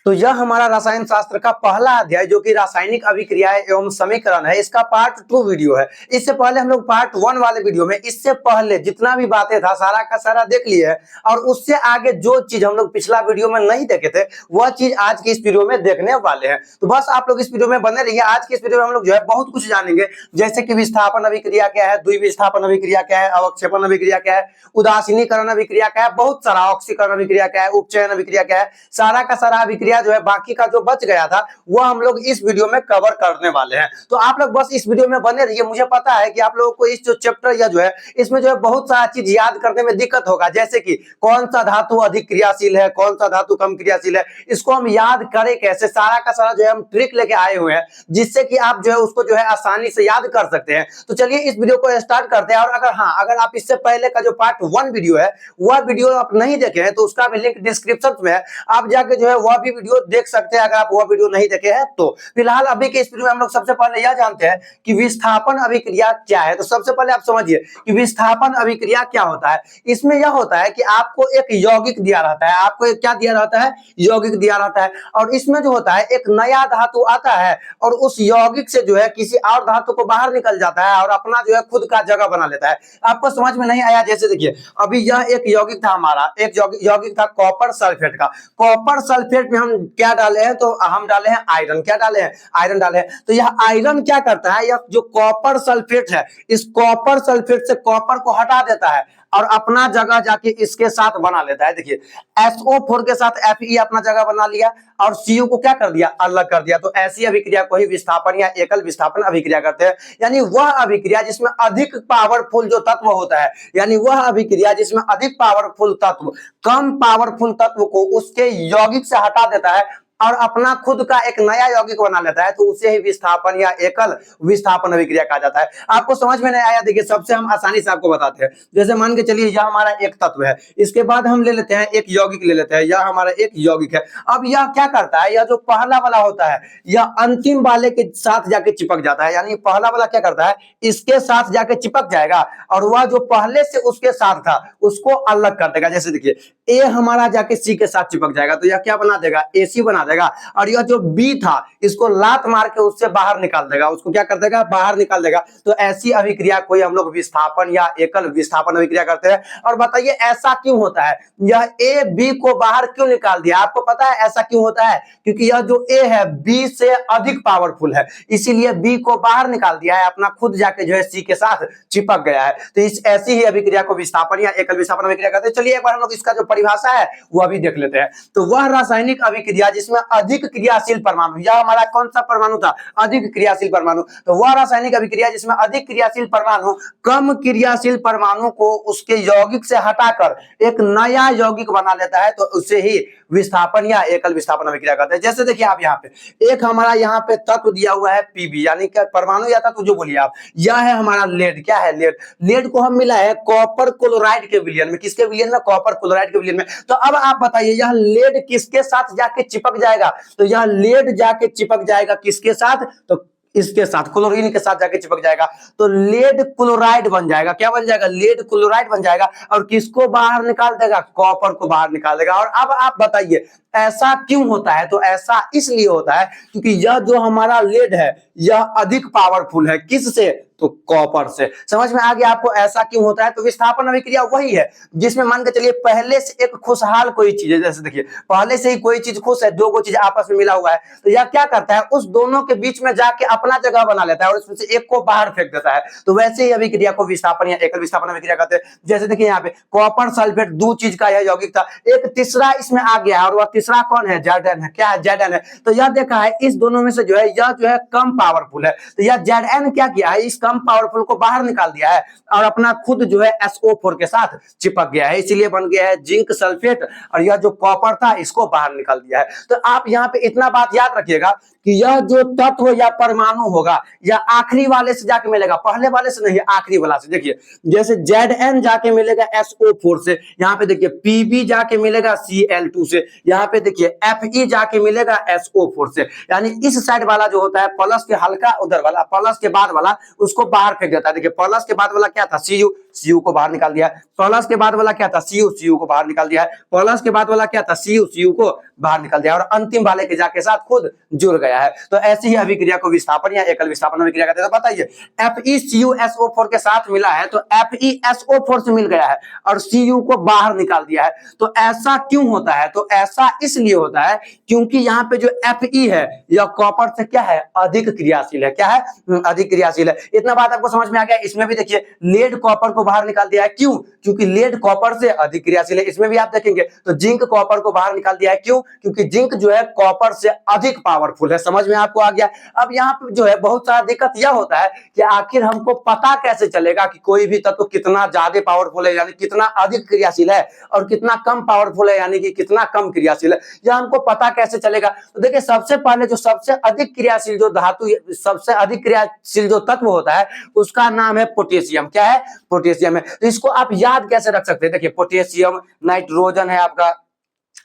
तो यह हमारा रसायन शास्त्र का पहला अध्याय जो कि रासायनिक अभिक्रियाएं एवं समीकरण है, इसका पार्ट 2 वीडियो है। इससे पहले हम लोग पार्ट 1 वाले वीडियो में इससे पहले जितना भी बातें था सारा का सारा देख लिए है, और उससे आगे जो चीज हम लोग पिछला वीडियो में नहीं देखे थे वह चीज आज की इस वीडियो में देखने वाले हैं। तो बस आप लोग इस वीडियो में बने रहिए। आज की इस वीडियो में हम लोग जो है बहुत कुछ जानेंगे, जैसे कि विस्थापन अभिक्रिया क्या है, द्विविस्थापन अभिक्रिया क्या है, अवक्षेपण अभिक्रिया क्या है, उदासीनीकरण अभिक्रिया क्या है, बहुत सारा ऑक्सीकरण अभिक्रिया क्या है, उपचयन अभिक्रिया क्या है, सारा का सारा अभिक्रिया जो है बाकी का जो बच गया था वो हम लोग इस वीडियो में कवर करने वाले हैं। तो आप लोग बस इस वीडियो में बने रहिए। मुझे पता है कि आप लोगों को इस जो चैप्टर या जो है इसमें जो है बहुत सारा चीज याद करने में दिक्कत होगा, जैसे कि कौन सा धातु अधिक क्रियाशील है, कौन सा धातु कम क्रियाशील है, इसको हम याद करें कैसे, सारा का सारा जो है हम ट्रिक लेके आए हुए हैं जिससे कि आप जो है उसको जो है आसानी से याद कर सकते हैं। तो चलिए इस वीडियो को स्टार्ट करते हैं। और अगर आप इससे पहले का जो पार्ट 1 वीडियो है वह वीडियो आप नहीं देखे हैं तो उसका भी लिंक डिस्क्रिप्शन में है, आप जाके जो है वह भी वीडियो देख सकते हैं अगर आप वह वीडियो नहीं देखे हैं तो। फिलहाल अभी के इस वीडियो में हम लोग सबसे पहले यह जानते हैं कि विस्थापन अभिक्रिया क्या है। तो सबसे पहले आप समझिए कि विस्थापन अभिक्रिया क्या होता है। इसमें यह होता है कि आपको एक यौगिक दिया रहता है, आपको एक क्या दिया रहता है, यौगिक दिया रहता है, और इसमें जो होता है एक नया धातु आता है और उस यौगिक से जो है किसी और धातु को बाहर निकल जाता है और अपना जो है खुद का जगह बना लेता है। आपको समझ में नहीं आया, जैसे देखिए अभी यह एक यौगिक था हमारा, एक यौगिक था कॉपर सल्फेट का। कॉपर सल्फेट में हम क्या डाले हैं, तो हम डाले हैं आयरन। क्या डाले हैं, आयरन डाले हैं। तो यह आयरन क्या करता है, यह जो कॉपर सल्फेट है इस कॉपर सल्फेट से कॉपर को हटा देता है और अपना जगह जाके इसके साथ बना लेता है। देखिए SO4 के साथ Fe अपना जगह बना लिया और Cu को क्या कर दिया, अलग कर दिया। तो ऐसी अभिक्रिया को ही विस्थापन या एकल विस्थापन अभिक्रिया करते हैं। यानी वह अभिक्रिया जिसमें अधिक पावरफुल जो तत्व होता है, यानी वह अभिक्रिया जिसमें अधिक पावरफुल तत्व कम पावरफुल तत्व को उसके यौगिक से हटा देता है और अपना खुद का एक नया यौगिक बना लेता है, तो उसे ही विस्थापन या एकल विस्थापन अभिक्रिया कहा जाता है। आपको समझ में नहीं आया, देखिए सबसे हम आसानी से आपको बताते हैं। जैसे मान के चलिए यह हमारा एक तत्व है, इसके बाद हम ले लेते हैं एक यौगिक ले लेते हैं, यह हमारा एक यौगिक है। अब यह क्या करता है, यह जो पहला वाला होता है यह अंतिम वाले के साथ जाके चिपक जाता है। यानी पहला वाला क्या करता है, इसके साथ जाके चिपक जाएगा और वह जो पहले से उसके साथ था उसको अलग कर देगा। जैसे देखिए ए हमारा जाके सी के साथ चिपक जाएगा तो यह क्या बना देगा, AC बना देगा, और यह जो बी था इसको लात मार के उससे बाहर निकाल देगा, उसको क्या कर देगा, बाहर निकाल देगा। तो ऐसी अभिक्रिया को हम लोग विस्थापन या एकल विस्थापन अभिक्रिया करते हैं। और बताइए ऐसा क्यों होता है, यह ए बी को बाहर क्यों निकाल दिया, आपको पता है ऐसा क्यों होता है, क्योंकि यह जो ए है बी से अधिक पावरफुल है, इसीलिए बी को बाहर निकाल दिया है, अपना खुद जाके जो है सी के साथ चिपक गया है। तो इस ऐसी ही अभिक्रिया को विस्थापन या एकल विस्थापन अभिक्रिया करते हैं। चलिए एक बार हम लोग इसका जो परिभाषा है वह भी देख लेते हैं। तो वह रासायनिक अभिक्रिया जिसमें अधिक क्रियाशील परमाणु, यह हमारा कौन सा परमाणु था, अधिक क्रियाशील परमाणु। तो वह रासायनिक अभिक्रिया जिसमें अधिक क्रियाशील परमाणु कम क्रियाशील परमाणु को उसके यौगिक से हटाकर एक नया यौगिक बना लेता है, तो उसे ही विस्थापन या एकल विस्थापन अभिक्रिया करते हैं। जैसे देखिए आप यहाँ पे एक हमारा यहाँ पे तत्व दिया हुआ है Pb, यानी कि परमाणु या तत्व जो बोलिए आप, यह है हमारा लेड। क्या है, लेड। लेड को हम मिला है कॉपर क्लोराइड के विलयन में, किसके विलयन में, कॉपर क्लोराइड के विलयन में। तो अब आप बताइए यह लेड किसके साथ जाके चिपक जाएगा, तो यह लेड जाके चिपक जाएगा किसके साथ, तो इसके साथ, क्लोरीन के साथ जाके चिपक जाएगा। तो लेड क्लोराइड बन जाएगा। क्या बन जाएगा, लेड क्लोराइड बन जाएगा। और किसको बाहर निकाल देगा, कॉपर को बाहर निकाल देगा। और अब आप बताइए ऐसा क्यों होता है, तो ऐसा इसलिए होता है क्योंकि यह जो हमारा लेड है यह अधिक पावरफुल है, किससे, तो कॉपर से। समझ में आ गया आपको ऐसा क्यों होता है। तो विस्थापन अभिक्रिया वही है जिसमें मान के चलिए पहले से एक खुशहाल कोई चीज है, जैसे देखिए पहले से ही कोई चीज खुश है, दो चीज आपस में मिला हुआ है, तो यह क्या करता है, उस दोनों के बीच में जाके अपना जगह बना लेता है और उसमें से एक को बाहर फेंक देता है। तो वैसे ही अभिक्रिया को विस्थापन या एकल विस्थापन अभिक्रिया कहते हैं। जैसे देखिए यहाँ पे कॉपर सल्फेट दो चीज का यह यौगिक था, एक तीसरा इसमें आ गया और वह तीसरा कौन है, Zn है। क्या है, Zn है। तो यह देखा है इस दोनों में से जो है यह जो है कम पावरफुल है, तो यह Zn क्या किया है, इस कम पावरफुल को बाहर निकाल दिया है और अपना खुद जो है SO4 के साथ चिपक गया है, इसीलिए बन गया है जिंक सल्फेट। और यह जो कॉपर था इसको बाहर निकाल दिया है। तो आप यहाँ पे इतना बात याद रखिएगा कि यह जो तत्व या परमाणु होगा यह आखिरी वाले से जाके मिलेगा, पहले वाले से नहीं, आखिरी वाला से। देखिए जैसे Zn जाके मिलेगा SO4 से, यहाँ पे देखिए Pb जाके मिलेगा Cl2 से, यहाँ पे देखिए Fe जाके मिलेगा SO4 से। यानी इस साइड वाला जो होता है प्लस के हल्का उधर वाला, प्लस के बाद वाला, उसको उसको बाहर फेंक देता है। देखिए प्लस के बाद वाला क्या था, Cu, Cu को बाहर निकाल दिया है। प्लस के बाद वाला क्या था, Cu, Cu को बाहर निकाल दिया है। प्लस के बाद वाला क्या था, Cu, Cu को बाहर निकाल दिया और अंतिम वाले के जाके साथ खुद जुड़ गया है। तो ऐसी ही अभिक्रिया को विस्थापन या एकल विस्थापन अभिक्रिया कहते हैं। तो बताइए FeCuSO4 के साथ मिला है तो FeSO4 से मिल गया है और Cu को बाहर निकाल दिया है। तो ऐसा क्यों होता है, तो ऐसा इसलिए होता है क्योंकि यहाँ पे जो Fe है यह कॉपर से क्या है, अधिक क्रियाशील है। क्या है, अधिक क्रियाशील है। इतना बात आपको समझ में आ गया। इसमें भी देखिए लेड कॉपर को बाहर निकाल दिया है, क्यों, क्योंकि लेड कॉपर से अधिक क्रियाशील है। इसमें भी आप देखेंगे तो जिंक कॉपर को बाहर निकाल दिया है, क्यों, क्योंकि जिंक जो है कॉपर से अधिक पावरफुल है। समझ में आपको आ गया। अब यहाँ पे जो है बहुत सारा दिक्कत यह होता है कि आखिर हमको पता कैसे चलेगा कि कोई भी तत्व कितना ज्यादा पावरफुल है यानी कितना अधिक क्रियाशील है और कितना कम पावरफुल है यानी कि कितना कम क्रियाशील है, यह हमको पता कैसे चलेगा। तो देखिए सबसे पहले जो सबसे अधिक क्रियाशील जो धातु, सबसे अधिक क्रियाशील जो तत्व होता है उसका नाम है पोटेशियम। क्या है, पोटेशियम है। तो इसको आप याद कैसे रख सकते हैं, देखिए पोटेशियम, नाइट्रोजन है आपका,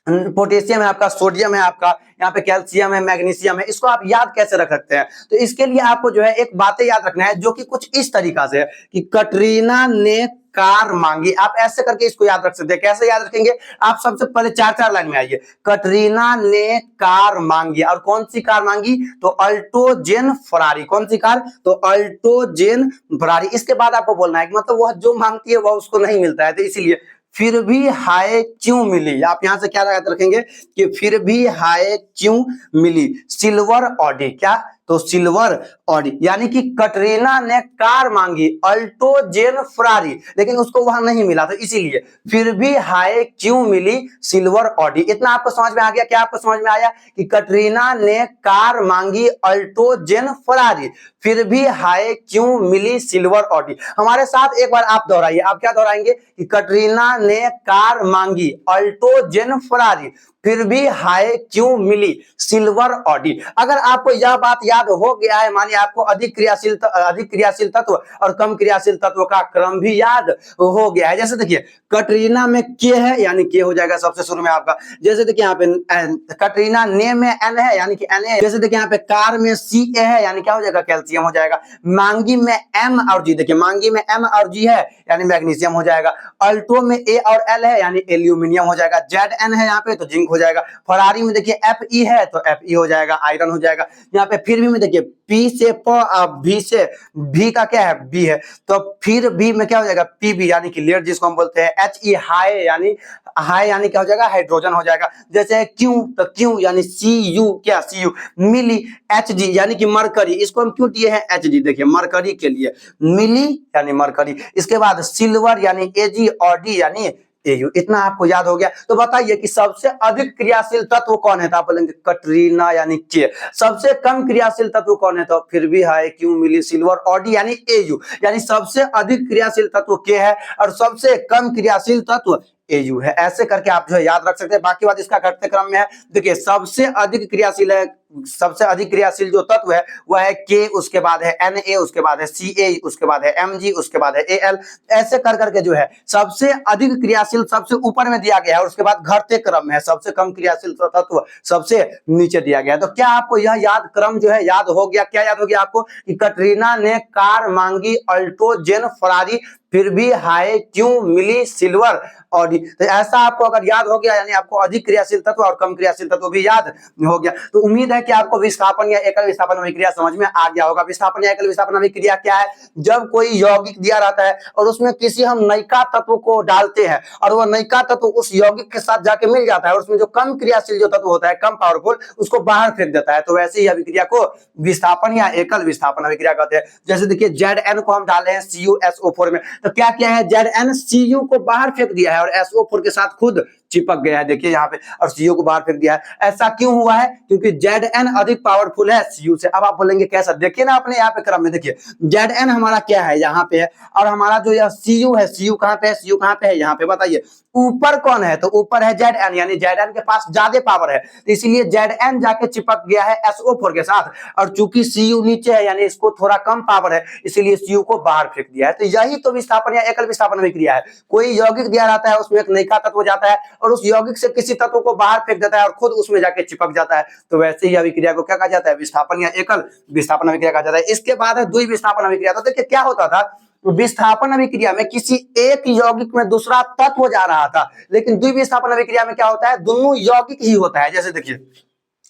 पोटेशियम है आपका, सोडियम है आपका, यहाँ पे कैल्शियम है, मैग्नीशियम है। इसको आप याद कैसे रख सकते हैं, तो इसके लिए आपको जो है एक बातें याद रखना है जो कि कुछ इस तरीका से है कि कटरीना ने कार मांगी। आप ऐसे करके इसको याद रख सकते हैं। कैसे याद रखेंगे, आप सबसे पहले चार चार लाइन में आइए। कटरीना ने कार मांगी, और कौन सी कार मांगी, तो अल्टोजेन फरारी। कौन सी कार, तो अल्टोजेन फरारी। इसके बाद आपको बोलना है कि मतलब वह जो मांगती है वह उसको नहीं मिलता है, तो इसीलिए फिर भी हाय क्यों मिली। आप यहां से क्या याद रखेंगे कि फिर भी हाय क्यों मिली, सिल्वर ऑडी। क्या, तो सिल्वर ऑडी, यानी कि कटरीना ने कार मांगी अल्टोजेन फरारी लेकिन उसको वहां नहीं मिला, तो इसीलिए फिर भी हाय क्यों मिली सिल्वर ऑडी। इतना आपको समझ में आ गया। क्या आपको समझ में आया कि कटरीना ने कार मांगी अल्टोजेन फरारी, फिर भी हाय क्यों मिली सिल्वर ऑडी। हमारे साथ एक बार आप दोहराइए। आप क्या दोहराएंगे कि कटरीना ने कार मांगी अल्टोजेन फरारी, फिर भी हाय क्यों मिली सिल्वर ऑडी। अगर आपको यह बात याद हो गया है, मानिए आपको अधिक क्रियाशील तत्व और कम क्रियाशील तत्व का क्रम भी याद हो गया है। जैसे देखिए कटरीना में के है यानी के हो जाएगा सबसे शुरू में आपका। जैसे देखिए यहाँ पे कटरीना ने में एन है यानी कि एन है। जैसे देखिए यहाँ पे कार में सी ए है यानी क्या हो जाएगा, कैल्शियम हो जाएगा। मांगी में एम और जी, देखिए मांगी में एम और जी है यानी मैग्नीशियम हो जाएगा। अल्टो में ए और एल है यानी एल्यूमिनियम हो जाएगा। जेड एन है यहाँ पे तो जिंक हो जाएगा। फरारी में देखिए एफ ई है तो एफ ई हो जाएगा, आयरन हो जाएगा। यहाँ पे फिर भी में देखिए पी से प, भी से भी का क्या है, बी है, तो फिर भी में क्या हो जाएगा, पी बी यानी कि लेड जिसको हम बोलते हैं। एच ई हाई यानी क्या हो जाएगा, हाइड्रोजन हो जाएगा। जैसे क्यू तो क्यू यानी सी यू, क्या सी यू। मिली एच जी यानी कि मरकरी, इसको हम क्यों दिए हैं एच जी, देखिए मरकरी के लिए मिली यानी मरकरी। इसके बाद सिल्वर यानी ए जी और डी यानी एयू। इतना आपको याद हो गया। तो बताइए कि सबसे अधिक क्रियाशील तत्व कौन है, तो आप बोलेंगे कटरीना यानी के। सबसे कम क्रियाशील तत्व कौन है, तो फिर भी हाय क्यों मिली सिल्वर ऑडी यानी एयू। यानी सबसे अधिक क्रियाशील तत्व के है और सबसे कम क्रियाशील तत्व एयू है। ऐसे करके आप जो है याद रख सकते हैं। बाकी बात इसका घटते क्रम में है। देखिए सबसे अधिक क्रियाशील है, सबसे अधिक क्रियाशील जो तत्व है वह है के, उसके बाद है एन ए, उसके बाद है सी ए, उसके बाद है एम जी, उसके बाद है ए एल। ऐसे कर करके जो है सबसे अधिक क्रियाशील सबसे ऊपर में दिया गया है और उसके बाद घटते क्रम में है। सबसे कम क्रियाशील तत्व सबसे नीचे दिया गया है। तो क्या आपको यह याद क्रम जो है याद हो गया। क्या याद हो गया आपको कि कटरीना ने कार मांगी अल्टोजेन फरारी, फिर भी हाय क्यों मिली सिल्वर ऑडी। तो ऐसा आपको अगर याद हो गया यानी आपको अधिक क्रियाशील तत्व और कम क्रियाशील तत्व भी याद हो गया। तो उम्मीद है कि आपको विस्थापन या एकल विस्थापन अभिक्रिया समझ में आ गया होगा। विस्थापन या एकल विस्थापन अभिक्रिया क्या है, जब कोई यौगिक दिया रहता है और उसमें किसी हम नयिका तत्व को डालते हैं और वह नयिका तत्व उस यौगिक के साथ जाके मिल जाता है और उसमें जो कम क्रियाशील जो तत्व होता है, कम पावरफुल, उसको बाहर फेंक देता है। तो वैसे ही अभिक्रिया को विस्थापन या एकल विस्थापन अभिक्रिया कहते हैं। जैसे देखिए Zn को हम डाले हैं CuSO4 में, तो क्या किया है, Zn Cu को बाहर फेंक दिया है और SO4 के साथ खुद चिपक गया है। देखिए यहाँ पे, और Cu को बाहर फेंक दिया है। ऐसा क्यों हुआ है, क्योंकि Zn अधिक पावरफुल है Cu से। अब आप बोलेंगे कैसा, देखिए ना अपने यहाँ पे क्रम में, देखिए Zn हमारा क्या है, यहाँ पे है, और हमारा जो यह Cu है, Cu कहाँ पे है, Cu कहाँ पे है, यहाँ पे। बताइए ऊपर कौन है, तो ऊपर है Zn, यानी Zn के पास ज्यादा पावर है, तो इसीलिए Zn जाके चिपक गया है SO4 के साथ, और चूंकि Cu नीचे है यानी इसको थोड़ा कम पावर है, इसीलिए Cu को बाहर फेंक दिया है। तो यही तो विस्थापन या एकल विस्थापन अभिक्रिया है। कोई यौगिक दिया रहता है, उसमें एक नयिका तत्व जाता है और उस यौगिक से किसी तत्व को बाहर फेंक देता है और खुद उसमें जाके चिपक जाता है, तो वैसे ही अभिक्रिया को क्या कहा जाता है, विस्थापन या एकल विस्थापन अभिक्रिया कहा जाता है। इसके बाद है द्वि विस्थापन अभिक्रिया। तो देखिए क्या होता था, विस्थापन अभिक्रिया में किसी एक यौगिक में दूसरा तत्व जा रहा था, लेकिन द्विविस्थापन अभिक्रिया में क्या होता है, दोनों यौगिक ही होता है। जैसे देखिए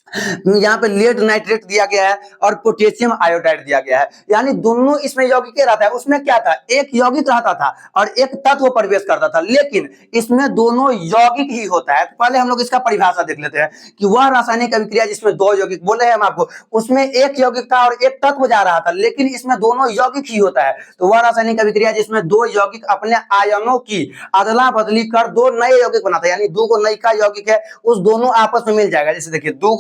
यहाँ पे लेड नाइट्रेट दिया गया है और पोटेशियम आयोडाइड दिया गया है, यानी दोनों इसमें यौगिक रहता है। उसमें क्या था, एक यौगिक रहता था और एक तत्व प्रवेश करता था, लेकिन इसमें दोनों यौगिक ही होता है। तो पहले हम लोग इसका परिभाषा देख लेते हैं कि वह रासायनिक अभिक्रिया जिसमें दो यौगिक, बोले हैं हम आपको, उसमें एक यौगिक था और एक तत्व जा रहा था, लेकिन इसमें दोनों यौगिक ही होता है। तो वह रासायनिक अभिक्रिया जिसमें दो यौगिक अपने आयनों की अदला बदली कर दो नए यौगिक बनाता है, यानी दो को नयिका यौगिक है, उस दोनों आपस में मिल जाएगा। जैसे देखिए दो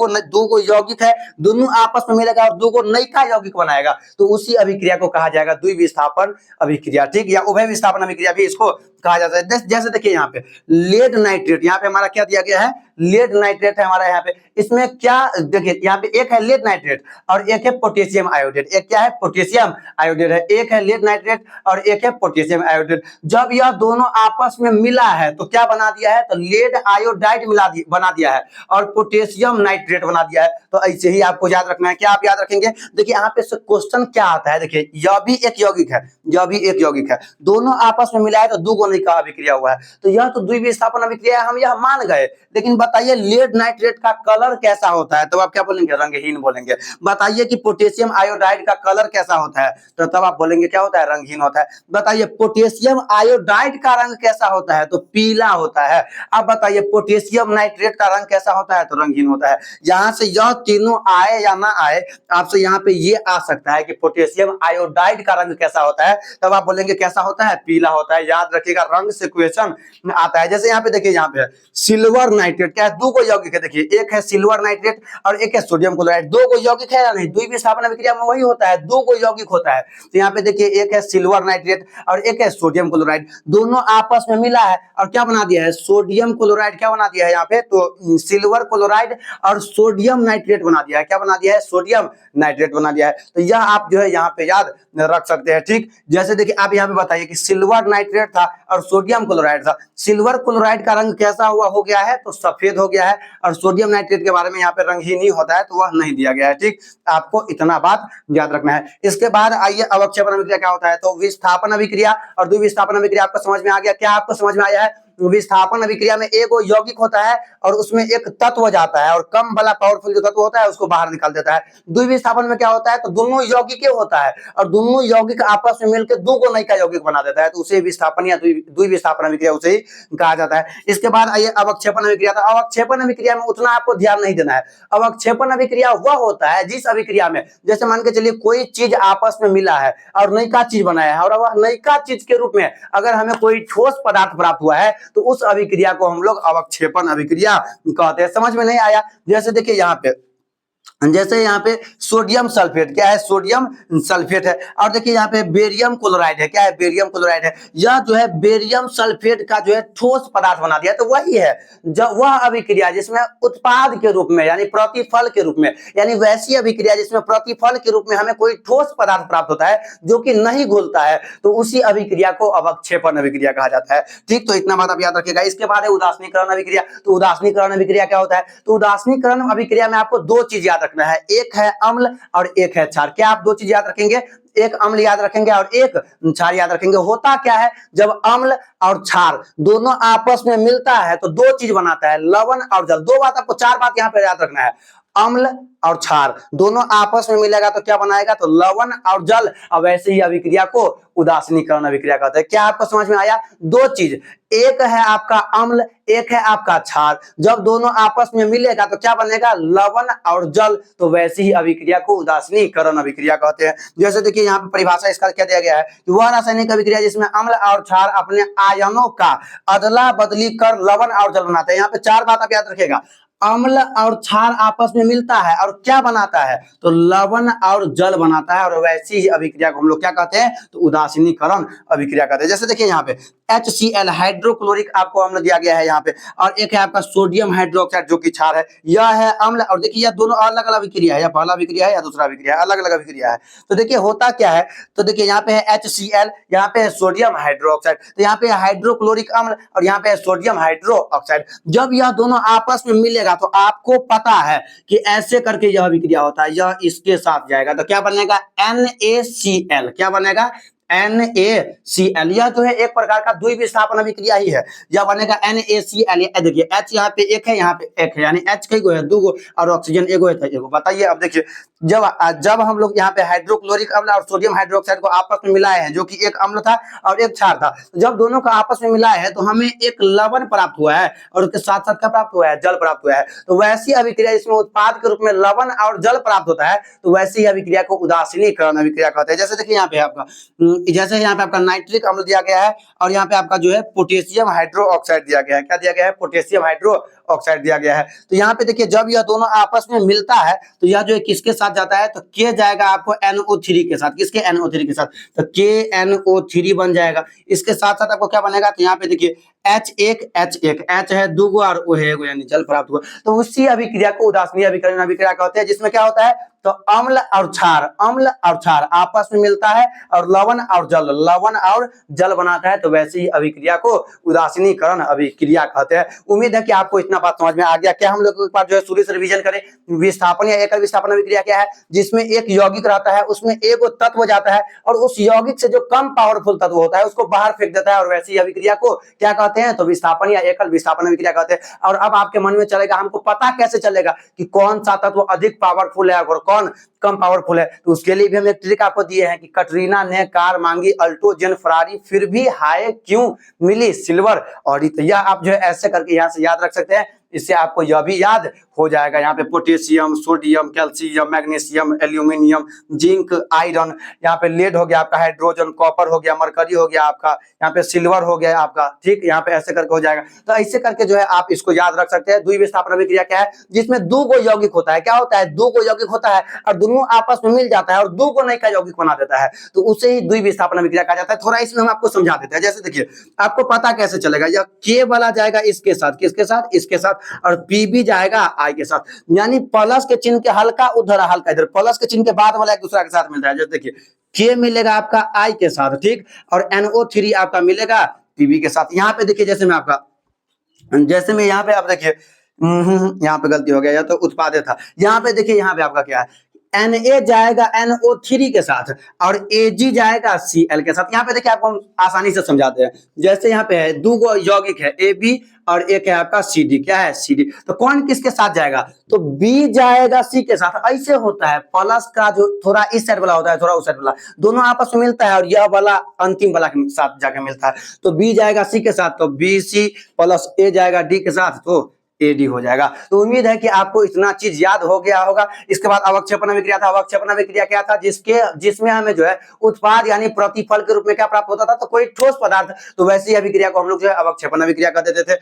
को यौगिक है, दोनों आपस में मिलेगा और दो को नयिका यौगिक बनाएगा, तो उसी अभिक्रिया को कहा जाएगा द्विविस्थापन अभिक्रिया, ठीक, या उभय विस्थापन अभिक्रिया भी इसको कहा जाता है। जैसे देखिए यहाँ पे लेड नाइट्रेट, यहाँ पे हमारा क्या दिया गया है, लेड नाइट्रेट है हमारा। यहाँ पे इसमें क्या देखिए, यहाँ पे एक है लेड नाइट्रेट और एक है पोटेशियम आयोडेट। एक क्या है, पोटेशियम आयोडेट है, एक है लेड नाइट्रेट और एक है पोटेशियम आयोडेट। जब यह दोनों आपस में मिला है तो क्या बना दिया है, तो लेड आयोडाइड बना दिया है और पोटेशियम नाइट्रेट बना दिया है। तो ऐसे ही आपको याद रखना है। क्या आप याद रखेंगे, देखिए यहाँ पे क्वेश्चन क्या आता है, देखिए यह भी एक यौगिक है, यह भी एक यौगिक है, दोनों आपस में मिला है तो दो का अभिक्रिया हुआ है, तो यह तो द्विविस्थापन अभिक्रिया है, हम यह मान गए। लेकिन बताइए लेड नाइट्रेट का कलर कैसा होता है, तो आप क्या बोलेंगे, रंगहीन बोलेंगे। बताइए कि पोटेशियम आयोडाइड का कलर कैसा होता है, तो तब आप बोलेंगे क्या होता है, रंगहीन होता है। बताइए पोटेशियम आयोडाइड का रंग कैसा होता है, तो पीला होता है। अब बताइए पोटेशियम नाइट्रेट का रंग कैसा होता है, तो रंगहीन होता है। यहां से यह तीनों आए या ना आए, आपसे यहाँ पे ये आ सकता है कि पोटेशियम आयोडाइड का रंग कैसा होता है, तब आप बोलेंगे कैसा होता है, पीला होता है। याद रखिएगा, रंग से क्वेश्चन आता है। जैसे यहाँ पे देखिए, यहाँ पे सिल्वर नाइट्रेट, क्या है, दो को यौगिक है, देखिए एक है सिल्वर नाइट्रेट और एक है सोडियम क्लोराइड। दो को यौगिक है या नहीं, द्विविस्थापन अभिक्रिया में वही होता है, दो को यौगिक होता है। तो यहाँ पे देखिए एक है सिल्वर नाइट्रेट और एक है सोडियम क्लोराइड, दोनों आपस में मिला है और क्या बना दिया है, सोडियम क्लोराइड क्या बना दिया है यहाँ पे, तो सिल्वर क्लोराइड और सोडियम नाइट्रेट बना दिया है। क्या बना दिया है, सोडियम नाइट्रेट बना दिया है। तो यह आप जो है यहाँ पे याद रख सकते हैं, ठीक। जैसे देखिए आप यहाँ पे बताइए कि सिल्वर नाइट्रेट था और सोडियम क्लोराइड था, सिल्वर क्लोराइड का रंग कैसा हुआ हो गया है, तो सफेद हो गया है, और सोडियम नाइट्रेट के बारे में यहाँ पे रंगहीन ही होता है, तो वह नहीं दिया गया है, ठीक। आपको इतना बात याद रखना है। इसके बाद आइए अवक्षेपण अभिक्रिया क्या होता है, तो विस्थापन अभिक्रिया और द्विविस्थापन अभिक्रिया आपको समझ में आ गया। क्या आपको समझ में आया है, विस्थापन अभिक्रिया में एक यौगिक होता है और उसमें एक तत्व जाता है और कम वाला पावरफुल जो तत्व होता है उसको बाहर निकाल देता है। द्विविस्थापन में क्या होता है, तो दोनों यौगिक होता है और दोनों यौगिक आपस में मिलकर दो को नयिका यौगिक बना देता है, तो उसे विस्थापन या द्विविस्थापन अभिक्रिया उसे ही कहा जाता है। इसके बाद आइए अवक्षेपण अभिक्रिया। तो अवक्षेपण अभिक्रिया में उतना आपको ध्यान नहीं देना है। अवक्षेपण अभिक्रिया वह होता है जिस अभिक्रिया में, जैसे मान के चलिए कोई चीज आपस में मिला है और नयिका चीज बनाया है, और वह नयिका चीज के रूप में अगर हमें कोई ठोस पदार्थ प्राप्त हुआ है तो उस अभिक्रिया को हम लोग अवक्षेपण अभिक्रिया कहते हैं। समझ में नहीं आया, जैसे देखिए यहाँ पे, जैसे यहाँ पे सोडियम सल्फेट, क्या है, सोडियम सल्फेट है, और देखिए यहाँ पे बेरियम क्लोराइड है, क्या है, बेरियम क्लोराइड है। यह जो है बेरियम सल्फेट का जो है ठोस पदार्थ बना दिया, तो वही है जब वह अभिक्रिया जिसमें उत्पाद के रूप में यानी प्रतिफल के रूप में, यानी वैसी अभिक्रिया जिसमें प्रतिफल के रूप में हमें कोई ठोस पदार्थ प्राप्त होता है जो कि नहीं घुलता है, तो उसी अभिक्रिया को अवक्षेपण अभिक्रिया कहा जाता है, ठीक। तो इतना बात आप याद रखिएगा। इसके बाद है उदासीनीकरण अभिक्रिया। तो उदासीनीकरण अभिक्रिया क्या होता है, तो उदासीनीकरण अभिक्रिया में आपको दो चीज याद रखना है, एक है अम्ल और एक है क्षार। क्या आप दो चीज याद रखेंगे, एक अम्ल याद रखेंगे और एक क्षार याद रखेंगे। होता क्या है, जब अम्ल और क्षार दोनों आपस में मिलता है तो दो चीज बनाता है, लवण और जल। दो बात आपको, चार बात यहाँ पे याद रखना है, अम्ल और क्षार दोनों आपस में मिलेगा तो क्या बनाएगा, तो लवण और जल। अब ऐसे ही अभिक्रिया को उदासीनीकरण अभिक्रिया कहते हैं। क्या आपको समझ में आया, दो चीज, एक है आपका अम्ल, एक है आपका क्षार, जब दोनों आपस में मिलेगा तो क्या बनेगा, लवण और जल। तो वैसी ही अभिक्रिया को उदासीनीकरण अभिक्रिया कहते हैं। जैसे देखिए यहाँ पे परिभाषा इसका क्या दिया गया है कि वह रासायनिक अभिक्रिया जिसमें अम्ल और क्षार अपने आयनों का अदला बदली कर लवण और जल बनाते हैं। यहाँ पे चार बात आप याद रखिएगा, अम्ल और क्षार आपस में मिलता है और क्या बनाता है, तो लवण और जल बनाता है। और वैसी ही अभिक्रिया को हम लोग क्या कहते हैं, तो उदासीनीकरण अभिक्रिया कहते हैं। जैसे देखिए यहाँ पे HCl हाइड्रोक्लोरिक आपको अम्ल दिया गया है यहाँ पे, और एक है आपका सोडियम हाइड्रोक्साइड जो कि क्षार है, यह है अम्ल। और देखिए यह दोनों अलग अलग अभिक्रिया है, या पहला अभिक्रिया है या दूसरा अभिक्रिया है, अलग अलग अभिक्रिया है। तो देखिए होता क्या है, तो देखिए यहाँ पे है HCl, यहाँ पे है सोडियम हाइड्रोक्साइड, तो यहाँ पे हाइड्रोक्लोरिक अम्ल और यहाँ पे है सोडियम हाइड्रोक्साइड। जब यह दोनों आपस में मिलेगा तो आपको पता है कि ऐसे करके यह अभिक्रिया होता है, यह इसके साथ जाएगा तो क्या बनेगा, NaCl। क्या बनेगा, NaCl। यह जो है एक प्रकार का द्विविस्थापन अभिक्रिया ही है, यह बनेगा NaCl। देखिए H यहाँ पे एक है, यहाँ पे एक है, यानी H कई गो है, दो गो, और ऑक्सीजन एगो है, एगो। बताइए अब देखिए, जब जब हम लोग यहाँ पे हाइड्रोक्लोरिक अम्ल और सोडियम हाइड्रोक्साइड को आपस में मिलाए हैं, जो कि एक अम्ल था और एक क्षार था, जब दोनों को आपस में मिलाए हैं तो हमें एक लवण प्राप्त हुआ है और उसके साथ साथ क्या प्राप्त हुआ है, जल प्राप्त हुआ है। तो वैसी अभिक्रिया इसमें उत्पाद के रूप में लवण और जल प्राप्त होता है, तो वैसी अभिक्रिया को उदासीनीकरण अभिक्रिया कहते हैं। जैसे देखिए यहाँ पे आपका जैसे यहाँ पे आपका नाइट्रिक अम्ल दिया गया है और यहाँ पे आपका जो है पोटेशियम हाइड्रोक्साइड दिया गया है। क्या दिया गया है, पोटेशियम हाइड्रोक्साइड दिया गया है। तो यहाँ पे देखिए जब यह दोनों आपस में मिलता है तो यह जो है किसके साथ जाता है, तो के जाएगा आपको NO3 के साथ। किसके, NO3 के साथ, तो KNO3 बन जाएगा। इसके साथ साथ आपको क्या बनेगा, तो यहाँ पे देखिए H1H1, H है दो गो और O है एगो, यानी जल प्राप्त हुआ। तो उसी अभिक्रिया को उदासीन अभिकरण अभिक्रिया कहते हैं, जिसमें क्या होता है, तो अम्ल और क्षार आपस में मिलता है और लवण और जल बनाता है। तो वैसे ही अभिक्रिया को उदासीनीकरण अभिक्रिया कहते हैं। उम्मीद है कि आपको इतना बात समझ में आ गया। क्या हम लोग एक बार जो है शुरू से रिवीजन करें, विस्थापन या एकल विस्थापन अभिक्रिया क्या है, जिसमें एक यौगिक रहता है, उसमें एक तत्व जाता है और उस यौगिक से जो कम पावरफुल तत्व होता है उसको बाहर फेंक देता है, और वैसी अभिक्रिया को क्या कहते हैं, तो विस्थापन या एकल विस्थापन अभिक्रिया कहते हैं। और अब आपके मन में चलेगा, हमको पता कैसे चलेगा कि कौन सा तत्व अधिक पावरफुल है और कौन कम पावरफुल है, तो उसके लिए भी हम एक ट्रिक आपको दिए हैं कि कटरीना ने कार मांगी अल्टो जेन फरारी, फिर भी हाय क्यों मिली सिल्वर ऑडी। यह आप जो है ऐसे करके यहाँ से याद रख सकते हैं, इससे आपको यह भी याद हो जाएगा। यहाँ पे potassium, sodium, calcium, magnesium, aluminium, zinc, iron, यहाँ पे लेड हो गया आपका, हाइड्रोजन, कॉपर हो गया, मरकरी हो गया आपका, यहाँ पे सिल्वर हो गया आपका, ठीक, यहाँ पे ऐसे करके हो जाएगा। तो ऐसे करके जो है आप इसको याद रख सकते हैं। द्विविस्थापन अभिक्रिया क्या है, जिसमें दो गो यौगिक होता है। क्या होता है, दो गो यौगिक होता है और दोनों आपस में मिल जाता है और दो गो नई का यौगिक बना देता है, तो उसे ही द्विविस्थापन अभिक्रिया कहा जाता है। थोड़ा इसमें हम आपको समझा देते हैं। जैसे देखिए आपको पता कैसे चलेगा, यह के वाला जाएगा इसके साथ, किसके साथ, इसके साथ, और पी भी जाएगा आई के साथ, यानी प्लस के चिन्ह के हल्का उधर हल्का इधर, प्लस के चिन्ह के बाद वाला एक दूसरा के साथ मिलता है। जैसे देखिए के मिलेगा आपका आई के साथ, ठीक, और NO3 आपका मिलेगा पीबी के साथ। यहाँ पे देखिए जैसे मैं यहाँ पे आप देखिए यहाँ पे गलती हो गया, या तो उत्पादे था। यहाँ पे देखिए यहाँ पे आपका क्या है, Na जाएगा NO3 के साथ और Ag जाएगा Cl के साथ। यहाँ पे देखिए आपको हम आसानी से समझाते हैं। जैसे यहाँ पे है दो गो यौगिक है AB और एक है आपका CD। क्या है, CD। तो कौन किसके साथ जाएगा, तो B जाएगा C के साथ। ऐसे होता है, प्लस का जो थोड़ा इस साइड वाला होता है, थोड़ा उस साइड वाला, दोनों आपस में मिलता है और यह वाला अंतिम वाला के साथ जाके मिलता है। तो B जाएगा C के साथ, तो BC प्लस A जाएगा D के साथ, तो AD हो जाएगा। तो उम्मीद है कि आपको इतना चीज याद हो गया होगा। इसके बाद अवक्षेपण अभिक्रिया था। अवक्षेपण अभिक्रिया क्या था, जिसमें हमें जो है उत्पाद यानी प्रतिफल के रूप में क्या प्राप्त होता था, तो कोई ठोस पदार्थ। तो वैसी अभिक्रिया को हम लोग जो है अवक्षेपण अभिक्रिया कर देते थे।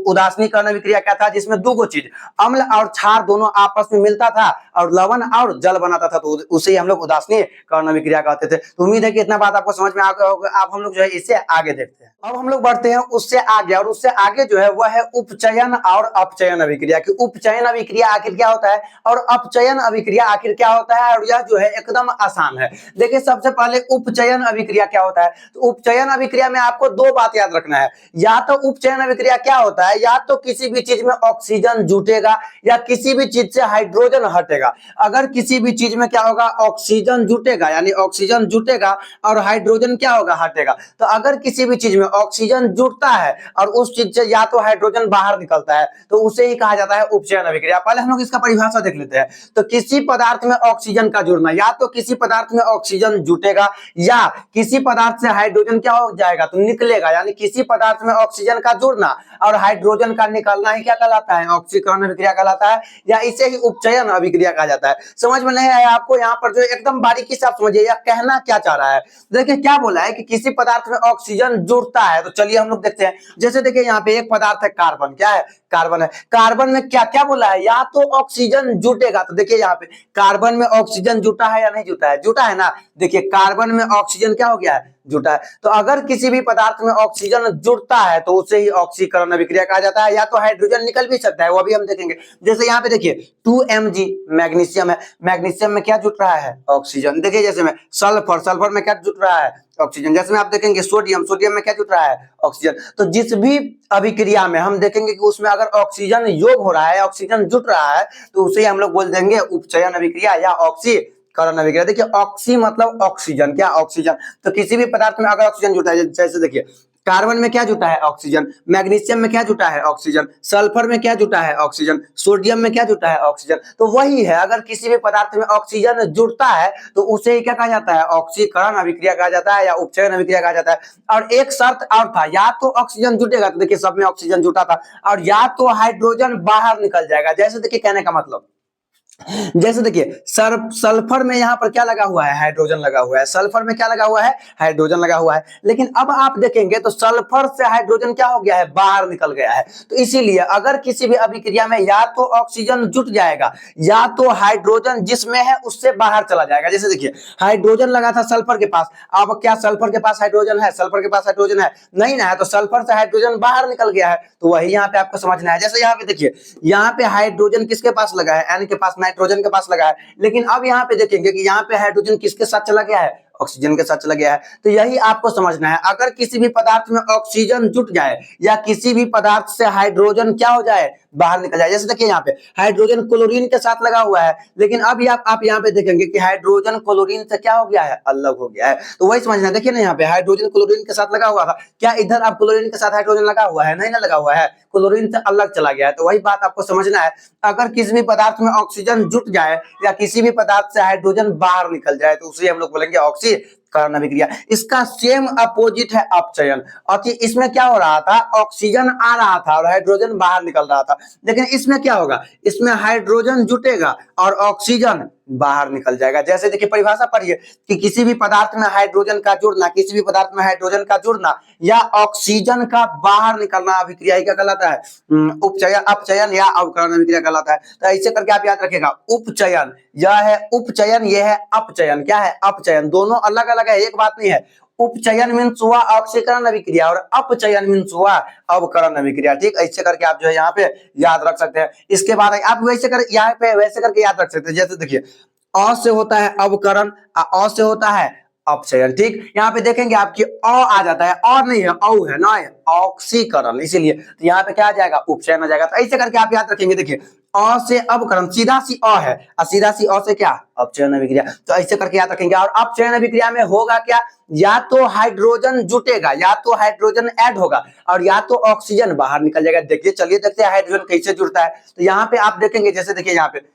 उदासीनीकरण अभिक्रिया क्या था, जिसमें दो गो चीज अम्ल और क्षार दोनों आपस में मिलता था और लवण और जल बनाता था, तो उसे हम लोग उदासीनीकरण अभिक्रिया कहते थे। तो उम्मीद है कि इतना बात आपको समझ में आ गया होगा। अब हम लोग जो है इससे आगे देखते हैं। अब हम लोग बढ़ते हैं उससे आगे, और उससे आगे जो है वह है उपचयन और अपचयन अभिक्रिया की। उपचयन अभिक्रिया आखिर क्या होता है और अपचयन अभिक्रिया आखिर क्या होता है, और यह जो है एकदम आसान है। देखिए सबसे पहले उपचयन अभिक्रिया क्या होता है, तो उपचयन अभिक्रिया में आपको दो बात याद रखना है। या तो उपचयन अभिक्रिया क्या होता है, या तो किसी भी चीज में ऑक्सीजन जुटेगा या किसी भी चीज से हाइड्रोजन हटेगा। अगर किसी भी चीज में क्या होगा, ऑक्सीजन जुटेगा, यानी ऑक्सीजन जुटेगा और हाइड्रोजन क्या होगा, हटेगा। तो अगर किसी भी चीज में ऑक्सीजन जुटता है और उस चीज से या तो हाइड्रोजन बाहर निकलता है, तो उसे ही कहा जाता है उपचयन अभिक्रिया। पहले हम लोग इसका परिभाषा देख लेते हैं। तो किसी पदार्थ में ऑक्सीजन का जुड़ना, या तो किसी पदार्थ में ऑक्सीजन जुटेगा या किसी पदार्थ से हाइड्रोजन क्या हो जाएगा, तो निकलेगा। यानी किसी पदार्थ में ऑक्सीजन का जुड़ना और हाइड्रोजन का निकलना ही क्या कहलाता है, ऑक्सीकरण अभिक्रिया कहलाता है, या इसे ही उपचयन अभिक्रिया कहा जाता है। समझ में नहीं आया आपको, यहाँ पर जो एकदम बारीकी से आप समझिए यह कहना क्या चाह रहा है। देखिए क्या बोला है कि किसी पदार्थ में ऑक्सीजन जुड़ता है, तो चलिए हम लोग देखते हैं। जैसे देखिए यहाँ पे एक पदार्थ है कार्बन। क्या है, कार्बन है। कार्बन में क्या क्या बोला है, या तो ऑक्सीजन जुटेगा, तो देखिए यहाँ पे कार्बन में ऑक्सीजन जुटा है या नहीं जुटा है, जुटा है ना। देखिए कार्बन में ऑक्सीजन क्या हो गया है, जुटा है। तो अगर किसी भी पदार्थ में ऑक्सीजन जुड़ता है तो उसे ही ऑक्सीकरण अभिक्रिया कहा जाता है, या तो हाइड्रोजन निकल भी सकता है, वो भी हम देखेंगे। जैसे यहाँ पे देखिए 2Mg मैग्नीशियम है, मैग्नीशियम में क्या जुट रहा है, ऑक्सीजन। देखिए जैसे में सल्फर, सल्फर में क्या जुट रहा है, ऑक्सीजन। जैसे में आप देखेंगे सोडियम, सोडियम में क्या जुट रहा है, ऑक्सीजन। तो जिस भी अभिक्रिया में हम देखेंगे कि उसमें अगर ऑक्सीजन योग हो रहा है, ऑक्सीजन जुट रहा है, तो उसे हम लोग बोल देंगे उपचयन अभिक्रिया या ऑक्सीकरण अभिक्रिया। देखिए ऑक्सी मतलब ऑक्सीजन, क्या ऑक्सीजन। तो किसी भी पदार्थ में अगर ऑक्सीजन जुटा है, जैसे देखिए कार्बन में क्या जुटा है, ऑक्सीजन। मैग्नीशियम में क्या जुटा है, ऑक्सीजन। सल्फर में क्या जुटा है, ऑक्सीजन। सोडियम में क्या जुटा है, ऑक्सीजन। तो वही है, अगर किसी भी पदार्थ में ऑक्सीजन जुड़ता है तो उसे ही क्या कहा जाता है, ऑक्सीकरण अभिक्रिया कहा जाता है या उपचयन अभिक्रिया कहा जाता है। और एक शर्त और था, या तो ऑक्सीजन जुटेगा, तो देखिए सब में ऑक्सीजन जुटा था, और या तो हाइड्रोजन बाहर निकल जाएगा। जैसे देखिए कहने का मतलब, जैसे देखिए सल्फर में यहाँ पर क्या लगा हुआ है, हाइड्रोजन लगा हुआ है। सल्फर में क्या लगा हुआ है, हाइड्रोजन लगा हुआ है। लेकिन अब आप देखेंगे तो सल्फर से हाइड्रोजन क्या हो गया है, बाहर निकल गया है। तो इसीलिए अगर किसी भी अभिक्रिया में या तो ऑक्सीजन जुट जाएगा या तो हाइड्रोजन जिसमें है उससे बाहर चला जाएगा। जैसे देखिए हाइड्रोजन लगा था सल्फर के पास, अब क्या सल्फर के पास हाइड्रोजन है, सल्फर के पास हाइड्रोजन है नहीं ना है, तो सल्फर से हाइड्रोजन बाहर निकल गया है। तो वही यहाँ पे आपको समझना है। जैसे यहाँ पे देखिए, यहाँ पे हाइड्रोजन किसके पास लगा है, एन के पास, नाइट्रोजन के पास लगा है। लेकिन अब यहाँ पे देखेंगे कि यहाँ पे हाइड्रोजन किसके साथ चला गया है, ऑक्सीजन के साथ चला गया है। तो यही आपको समझना है, अगर किसी भी पदार्थ में ऑक्सीजन जुट जाए या किसी भी पदार्थ से हाइड्रोजन क्या हो जाए, बाहर निकल जाए। जैसे देखिए यहाँ पे हाइड्रोजन क्लोरीन के साथ लगा हुआ है, लेकिन अब आप यहाँ पे देखेंगे कि हाइड्रोजन क्लोरीन से क्या हो गया है, अलग हो गया है। तो वही समझना है। देखिए ना यहाँ पे हाइड्रोजन क्लोरीन के साथ लगा हुआ था, क्या इधर अब क्लोरीन के साथ हाइड्रोजन लगा हुआ है, नहीं ना लगा हुआ है, क्लोरीन से अलग चला गया है। तो वही बात आपको समझना है, अगर किसी भी पदार्थ में ऑक्सीजन जुट जाए या किसी भी पदार्थ से हाइड्रोजन बाहर निकल जाए तो उसे हम लोग बोलेंगे ऑक्सीकरण अभिक्रिया। इसका सेम अपोजिट है अपचयन। और इसमें क्या हो रहा था, ऑक्सीजन आ रहा था और हाइड्रोजन बाहर निकल रहा था। लेकिन इसमें क्या होगा, इसमें हाइड्रोजन जुटेगा और ऑक्सीजन बाहर निकल जाएगा। जैसे देखिए परिभाषा पढ़िए कि किसी भी पदार्थ में हाइड्रोजन का जुड़ना, किसी भी पदार्थ में हाइड्रोजन का जुड़ना या ऑक्सीजन का बाहर निकलना अभिक्रिया क्या कहलाता है, उपचयन, अपचयन या अवकरण अभिक्रिया कहलाता है। तो ऐसे करके आप याद रखिएगा, उपचयन यह है उपचयन, यह है अपचयन। क्या है, अपचयन। दोनों अलग अलग है, एक बात नहीं है। उपचयन मीन्स हुआ ऑक्सीकरण अभिक्रिया और अपचयन मीन्स हुआ अवकरण अभिक्रिया। ठीक, ऐसे करके आप जो है यहाँ पे याद रख सकते हैं। इसके बाद आप वैसे कर यहाँ पे वैसे करके याद रख सकते हैं। जैसे देखिए अ से होता है अवकरण, अ से होता है अपचयन। ठीक, यहाँ पे देखेंगे आपकी अ आ जाता है, और नहीं है, औ है ना, है ऑक्सीकरण, इसीलिए तो यहाँ पे क्या आ जाएगा, उपचयन आ जाएगा। तो ऐसे करके आप याद रखेंगे। देखिए अ से अवकरण, सीधा सी अ है और सीधा सी अ से क्या, अपचयन अभिक्रिया। तो ऐसे करके याद रखेंगे। और अपचयन अभिक्रिया में होगा क्या, या तो हाइड्रोजन जुटेगा, या तो हाइड्रोजन ऐड होगा और या तो ऑक्सीजन बाहर निकल जाएगा। देखिए चलिए देखते हैं हाइड्रोजन कैसे जुड़ता है। तो यहाँ पे आप देखेंगे, जैसे देखिए यहाँ पे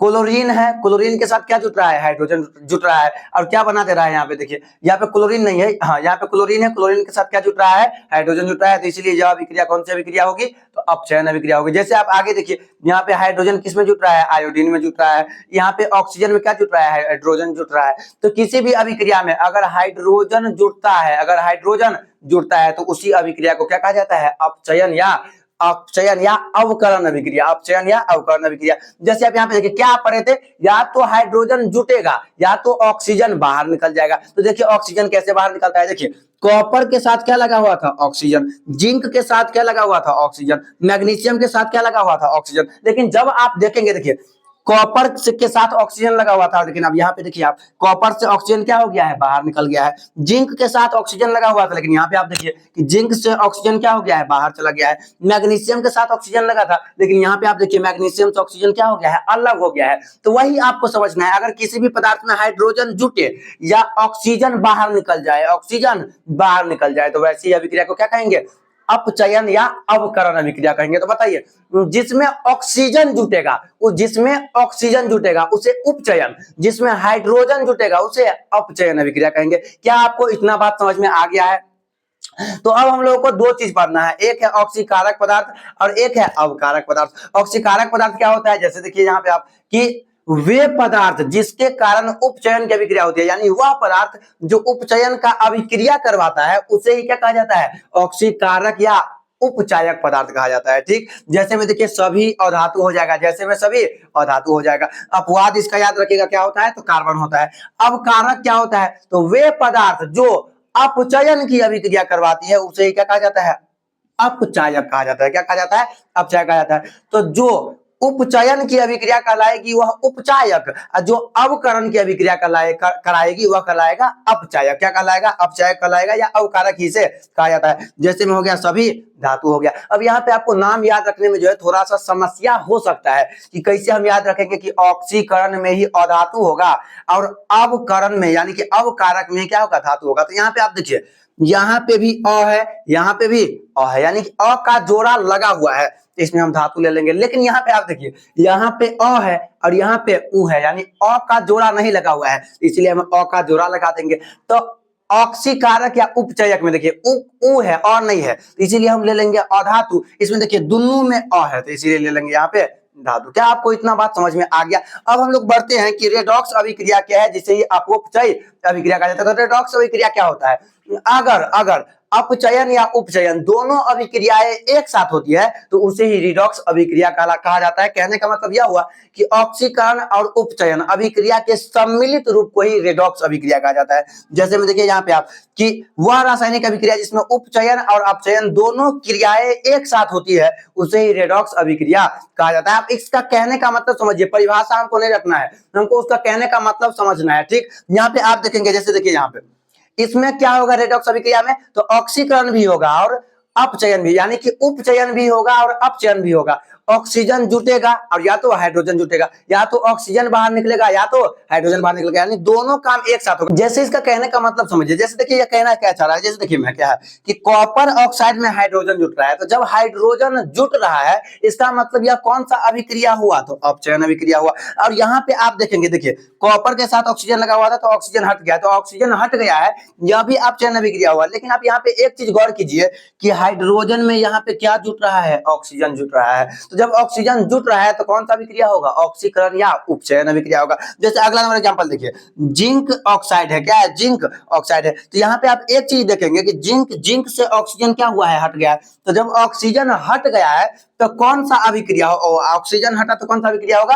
क्लोरीन है, क्लोरीन के साथ क्या जुट रहा है, हाइड्रोजन जुट रहा है। और क्या बना दे रहा है यहाँ पे, देखिए यहाँ पे क्लोरीन नहीं है, हाँ यहाँ पे क्लोरीन है, क्लोरीन के साथ क्या जुट रहा है, हाइड्रोजन जुट रहा है। तो इसलिए यह अभिक्रिया कौन सी अभिक्रिया होगी, तो अपचयन अभिक्रिया होगी। जैसे आप आगे देखिए, यहाँ पे हाइड्रोजन किस में जुट रहा है, आयोडीन में जुट रहा है। यहाँ पे ऑक्सीजन में क्या जुट रहा है, हाइड्रोजन जुट रहा है। तो किसी भी अभिक्रिया में अगर हाइड्रोजन जुड़ता है, अगर हाइड्रोजन जुड़ता है तो उसी अभिक्रिया को क्या कहा जाता है, अपचयन या अवकरण अभिक्रिया, अपचयन या अवकरण अभिक्रिया। जैसे आप यहाँ पे देखिए क्या पढ़े थे, या तो हाइड्रोजन जुटेगा या तो ऑक्सीजन बाहर निकल जाएगा। तो देखिए ऑक्सीजन कैसे बाहर निकलता है, देखिए कॉपर के साथ क्या लगा हुआ था, ऑक्सीजन। जिंक के साथ क्या लगा हुआ था, ऑक्सीजन। मैग्नीशियम के साथ क्या लगा हुआ था, ऑक्सीजन। लेकिन जब आप देखेंगे, देखिए कॉपर के साथ ऑक्सीजन लगा हुआ था, लेकिन अब यहाँ पे देखिए आप कॉपर से ऑक्सीजन क्या हो गया है, बाहर निकल गया है। जिंक के साथ ऑक्सीजन लगा हुआ था, लेकिन यहाँ पे आप देखिए कि जिंक से ऑक्सीजन क्या हो गया है, बाहर चला गया है। मैग्नीशियम के साथ ऑक्सीजन लगा था, लेकिन यहाँ पे आप देखिए मैग्नीशियम से ऑक्सीजन क्या हो गया है, अलग हो गया है। तो वही आपको समझना है, अगर किसी भी पदार्थ में हाइड्रोजन जुटे या ऑक्सीजन बाहर निकल जाए, ऑक्सीजन बाहर निकल जाए, तो वैसी अभिक्रिया को क्या कहेंगे, अपचयन या अवकरण अभिक्रिया कहेंगे। तो बताइए, जिसमें ऑक्सीजन जुटेगा, जिसमें ऑक्सीजन जुटेगा उसे उपचयन, जिसमें हाइड्रोजन जुटेगा उसे अपचयन अभिक्रिया कहेंगे। क्या आपको इतना बात समझ में आ गया है? तो अब हम लोगों को दो चीज पढ़ना है, एक है ऑक्सीकारक पदार्थ और एक है अवकारक पदार्थ। ऑक्सीकारक पदार्थ क्या होता है, जैसे देखिए यहाँ पे आप कि वे पदार्थ जिसके कारण उपचयन की अभिक्रिया होती है, यानी वह पदार्थ जो उपचयन का अभिक्रिया करवाता है उसे ही क्या कहा जाता है, ऑक्सीकारक या उपचायक पदार्थ कहा जाता है। ठीक, जैसे में देखिए सभी अधातु हो जाएगा, जैसे में सभी अधातु हो जाएगा। अपवाद इसका याद रखिएगा क्या होता है, तो कार्बन होता है। अब कारक क्या होता है, तो वे पदार्थ जो अपचयन की अभिक्रिया करवाती है उसे क्या कहा जाता है, अपचायक कहा जाता है। क्या कहा जाता है, अपचायक कहा जाता है। तो जो उपचयन की अभिक्रिया कहलाएगी वह उपचायक, और जो अवकरण की अभिक्रिया कराएगी वह कहलाएगा अपचायक। क्या कहलाएगा, अपचायक कहलाएगा, या अवकारक ही से कहा जाता है। जैसे में हो गया सभी धातु हो गया। अब यहाँ पे आपको नाम याद रखने में जो है थोड़ा सा समस्या हो सकता है कि कैसे हम याद रखेंगे कि ऑक्सीकरण में ही अधातु होगा और अवकरण में यानी कि अवकारक में क्या होगा, धातु होगा। तो यहाँ पे आप देखिए, यहाँ पे भी अ है, यहाँ पे भी अ है, यानी कि अ का जोड़ा लगा हुआ है, इसमें हम धातु ले लेंगे। लेकिन यहाँ पे आप देखिए, यहाँ पे अ है और यहाँ पे उ है, यानी अ का जोड़ा नहीं लगा हुआ है, इसलिए हम अ का जोड़ा लगा देंगे। तो ऑक्सीकारक या उपचयक में देखिए उ है और नहीं है, तो इसीलिए हम ले लेंगे अधातु। इसमें देखिए दोनों में अ है, तो इसीलिए ले लेंगे यहाँ पे धातु। क्या आपको इतना बात समझ में आ गया? अब हम लोग बढ़ते हैं कि रेडॉक्स अभिक्रिया क्या है, जिसे ही अपचय अभिक्रिया कहा जाता है। तो रेडॉक्स अभिक्रिया क्या होता है, अगर अपचयन या उपचयन दोनों अभिक्रियाएं एक साथ होती है तो उसे ही रिडॉक्स अभिक्रिया कहा जाता है। कहने का मतलब यह हुआ कि ऑक्सीकरण और उपचयन अभिक्रिया के सम्मिलित रूप को ही रेडॉक्स अभिक्रिया कहा जाता है। जैसे में देखिए यहाँ पे आप कि वह रासायनिक अभिक्रिया जिसमें उपचयन और अपचयन दोनों क्रियाएं एक साथ होती है उसे ही रेडॉक्स अभिक्रिया कहा जाता है। आप इसका कहने का मतलब समझिए, परिभाषा हमको नहीं रखना है, हमको उसका कहने का मतलब समझना है। ठीक, यहाँ पे आप देखेंगे, जैसे देखिए यहाँ पे इसमें क्या होगा रेडॉक्स अभिक्रिया में, तो ऑक्सीकरण भी होगा और अपचयन भी, यानी कि उपचयन भी होगा और अपचयन भी होगा। ऑक्सीजन जुटेगा और या तो हाइड्रोजन जुटेगा, या तो ऑक्सीजन बाहर निकलेगा या तो हाइड्रोजन बाहर निकलेगा, यानी दोनों काम एक साथ होगा। जैसे इसका कहने का मतलब समझिए, जैसे देखिए ये कहना क्या चाह रहा है, जैसे देखिए मैं क्या है कि कॉपर ऑक्साइड में हाइड्रोजन जुट रहा है, तो जब हाइड्रोजन जुट रहा है इसका मतलब यह कौन सा अभिक्रिया हुआ, तो अपचयन अभिक्रिया हुआ। और यहाँ पे आप देखेंगे, देखिए कॉपर के साथ ऑक्सीजन लगा हुआ था तो ऑक्सीजन हट गया, तो ऑक्सीजन हट गया है, यह भी अपचयन अभिक्रिया हुआ। लेकिन आप यहाँ पे एक चीज गौर कीजिए कि हाइड्रोजन में यहाँ पे क्या जुट रहा है, ऑक्सीजन जुट रहा है। तो जब ऑक्सीजन जुट रहा है तो कौन सा अभिक्रिया होगा, ऑक्सीकरण या उपचयन अभिक्रिया होगा। जैसे अगला नंबर एग्जांपल देखिए, जिंक ऑक्साइड है, क्या है, जिंक ऑक्साइड है। तो यहाँ पे आप एक चीज देखेंगे कि जिंक से ऑक्सीजन क्या हुआ है, हट गया है। तो जब ऑक्सीजन हट गया है तो कौन सा अभिक्रिया हो, ऑक्सीजन हटा तो कौन सा अभिक्रिया होगा,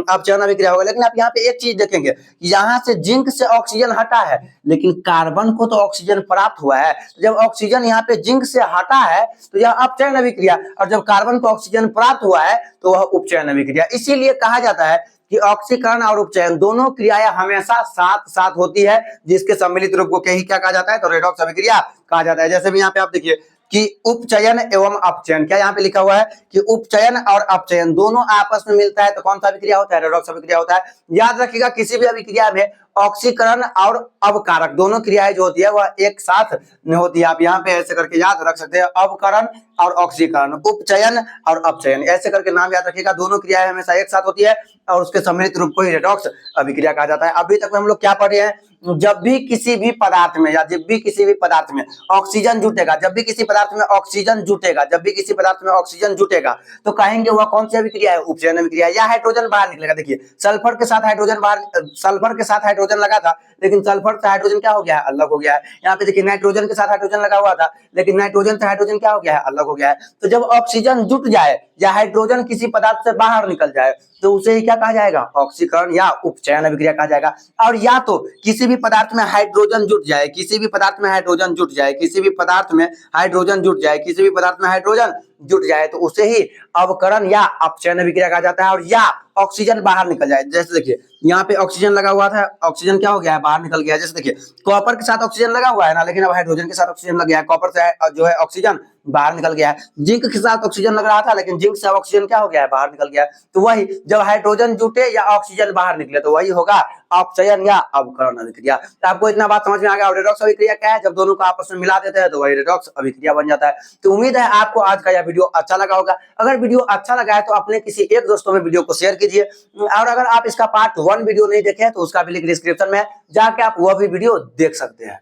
अपचयन अभिक्रिया होगा। लेकिन आप यहाँ पे एक चीज देखेंगे, यहाँ से जिंक से ऑक्सीजन हटा है लेकिन कार्बन को तो ऑक्सीजन प्राप्त हुआ है। तो जब ऑक्सीजन यहाँ पे जिंक से हटा है तो यह अपचयन अभिक्रिया, और जब कार्बन को ऑक्सीजन प्राप्त हुआ है तो वह उपचयन अभिक्रिया। इसीलिए कहा जाता है कि ऑक्सीकरण और उपचयन दोनों क्रियाएं हमेशा साथ साथ होती है, जिसके सम्मिलित रूप को क्या कहा जाता है, तो रेडॉक्स अभिक्रिया कहा जाता है। जैसे भी यहाँ पे आप देखिए कि उपचयन एवं अपचयन, क्या यहाँ पे लिखा हुआ है कि उपचयन और अपचयन दोनों आपस में मिलता है तो कौन सा अभिक्रिया होता है, रेडॉक्स अभिक्रिया होता है। याद रखिएगा किसी भी अभिक्रिया में ऑक्सीकरण और अवकारक दोनों क्रियाएं जो होती है वह एक साथ में होती है। आप यहाँ पे ऐसे करके याद रख सकते हैं, अवकरण और ऑक्सीकरण, उपचयन और अपचयन, ऐसे करके नाम याद रखिएगा। दोनों क्रियाएं हमेशा एक साथ होती है और उसके सम्मिलित रूप को ही रेडॉक्स अभिक्रिया कहा जाता है। अभी तक हम लोग क्या पढ़े हैं, जब भी किसी भी पदार्थ में या जब भी किसी भी पदार्थ में ऑक्सीजन जुटेगा, जब भी किसी पदार्थ में ऑक्सीजन जुटेगा, जब भी किसी पदार्थ में ऑक्सीजन जुटेगा तो कहेंगे वह कौन सी अभिक्रिया है, उपचयन अभिक्रिया, या हाइड्रोजन बाहर निकलेगा। देखिए सल्फर के साथ हाइड्रोजन लगा था लेकिन सल्फर से हाइड्रोजन क्या हो गया है, अलग हो गया है। यहाँ पे देखिए नाइट्रोजन के साथ हाइड्रोजन लगा हुआ था लेकिन नाइट्रोजन से हाइड्रोजन क्या हो गया है, अलग हो गया है। तो जब ऑक्सीजन जुट जाए या हाइड्रोजन किसी पदार्थ से बाहर निकल जाए तो उसे ही क्या कहा जाएगा, ऑक्सीकरण या उपचयन अभिक्रिया कहा जाएगा। और या तो किसी भी पदार्थ में हाइड्रोजन जुट जाए, किसी भी पदार्थ में हाइड्रोजन जुट जाए, किसी भी पदार्थ में हाइड्रोजन जुट जाए, किसी भी पदार्थ में हाइड्रोजन जुट जाए तो उसे ही अवकरण या अपचयन अभिक्रिया कहा जाता है। और या ऑक्सीजन बाहर निकल जाए, जैसे देखिए यहाँ पे ऑक्सीजन लगा हुआ था, ऑक्सीजन क्या हो गया है, बाहर निकल गया है। जैसे देखिए कॉपर के साथ ऑक्सीजन लगा हुआ है ना, लेकिन अब हाइड्रोजन के साथ ऑक्सीजन लग गया है, कॉपर से जो है ऑक्सीजन बाहर निकल गया है। जिंक के साथ ऑक्सीजन लग रहा था लेकिन जिंक से ऑक्सीजन क्या हो गया है, बाहर निकल गया है। तो वही जब हाइड्रोजन जुटे या ऑक्सीजन बाहर निकले तो वही होगा अपचयन या अवकरण अभिक्रिया। तो आपको इतना बात समझ में आ गया। रेडॉक्स अभिक्रिया क्या है, जब दोनों को आपस में मिला देते हैं तो वही रेडॉक्स अभिक्रिया बन जाता है। तो उम्मीद है आपको आज का यह वीडियो अच्छा लगा होगा। अगर वीडियो अच्छा लगा है तो अपने किसी एक दोस्तों में वीडियो को शेयर कीजिए। और अगर आप इसका पार्ट 1 वीडियो नहीं देखे हैं तो उसका भी लिंक डिस्क्रिप्शन में जाके आप वह भी वीडियो देख सकते हैं।